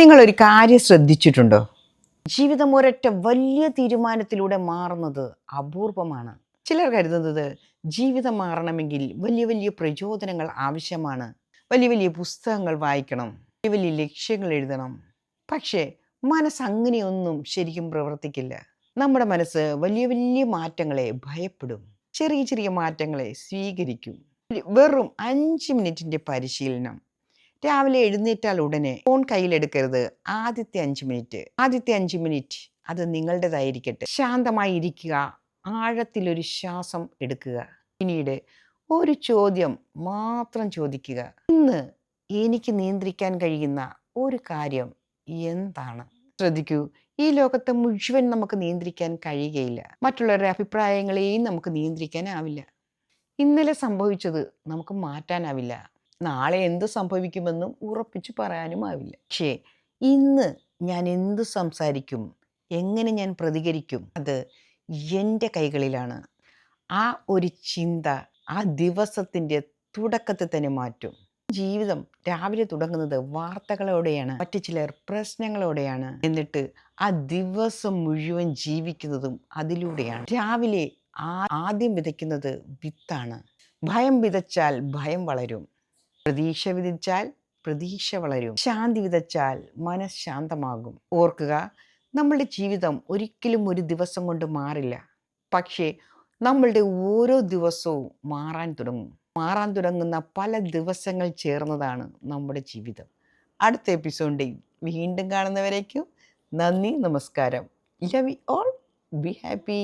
നിങ്ങളൊരു കാര്യം ശ്രദ്ധിച്ചിട്ടുണ്ടോ? ജീവിതം ഒരൊറ്റ വലിയ തീരുമാനത്തിലൂടെ മാറുന്നത് അപൂർവമാണ്. ചിലർ കരുതുന്നത് ജീവിതം മാറണമെങ്കിൽ വലിയ വലിയ പ്രചോദനങ്ങൾ ആവശ്യമാണ്. വലിയ വലിയ പുസ്തകങ്ങൾ വായിക്കണം, വലിയ വലിയ ലക്ഷ്യങ്ങൾ എഴുതണം. പക്ഷേ മനസ്സ് അങ്ങനെയൊന്നും ശരിക്കും പ്രവർത്തിക്കില്ല. നമ്മുടെ മനസ്സ് വലിയ വലിയ മാറ്റങ്ങളെ ഭയപ്പെടും, ചെറിയ ചെറിയ മാറ്റങ്ങളെ സ്വീകരിക്കും. വെറും 5 മിനിറ്റിൻ്റെ പരിശീലനം. രാവിലെ എഴുന്നേറ്റാൽ ഉടനെ ഫോൺ കയ്യിലെടുക്കരുത്. ആദ്യത്തെ 5 മിനിറ്റ് അത് നിങ്ങളുടേതായിരിക്കട്ടെ. ശാന്തമായി ഇരിക്കുക, ആഴത്തിലൊരു ശ്വാസം എടുക്കുക. പിന്നീട് ഒരു ചോദ്യം മാത്രം ചോദിക്കുക. ഇന്ന് എനിക്ക് നിയന്ത്രിക്കാൻ കഴിയുന്ന ഒരു കാര്യം എന്താണ്? ശ്രദ്ധിക്കൂ, ഈ ലോകത്തെ മുഴുവൻ നമുക്ക് നിയന്ത്രിക്കാൻ കഴിയുകയില്ല. മറ്റുള്ളവരുടെ അഭിപ്രായങ്ങളെയും നമുക്ക് നിയന്ത്രിക്കാനാവില്ല. ഇന്നലെ സംഭവിച്ചത് നമുക്ക് മാറ്റാനാവില്ല. നാളെ എന്ത് സംഭവിക്കുമെന്നും ഉറപ്പിച്ചു പറയാനുമാവില്ല. പക്ഷേ ഇന്ന് ഞാൻ എന്ത് സംസാരിക്കും, എങ്ങനെ ഞാൻ പ്രതികരിക്കും, അത് എൻ്റെ കൈകളിലാണ്. ആ ഒരു ചിന്ത ആ ദിവസത്തിൻ്റെ തുടക്കത്തെ തന്നെ മാറ്റും. ജീവിതം രാവിലെ തുടങ്ങുന്നത് വാർത്തകളോടെയാണ്, മറ്റു ചിലർ പ്രശ്നങ്ങളോടെയാണ്. എന്നിട്ട് ആ ദിവസം മുഴുവൻ ജീവിക്കുന്നതും അതിലൂടെയാണ്. രാവിലെ ആദ്യം വിതയ്ക്കുന്നത് വിത്താണ്. ഭയം വിതച്ചാൽ ഭയം വളരും. പ്രതീക്ഷ വിതച്ചാൽ പ്രതീക്ഷ വളരും. ശാന്തി വിതച്ചാൽ മനഃശാന്തമാകും. ഓർക്കുക, നമ്മളുടെ ജീവിതം ഒരിക്കലും ഒരു ദിവസം കൊണ്ട് മാറില്ല. പക്ഷേ നമ്മളുടെ ഓരോ ദിവസവും മാറാൻ തുടങ്ങും. മാറാൻ തുടങ്ങുന്ന പല ദിവസങ്ങൾ ചേർന്നതാണ് നമ്മുടെ ജീവിതം. അടുത്ത എപ്പിസോഡിൽ വീണ്ടും കാണുന്നവരേക്കും നന്ദി, നമസ്കാരം. Love you all. Be happy.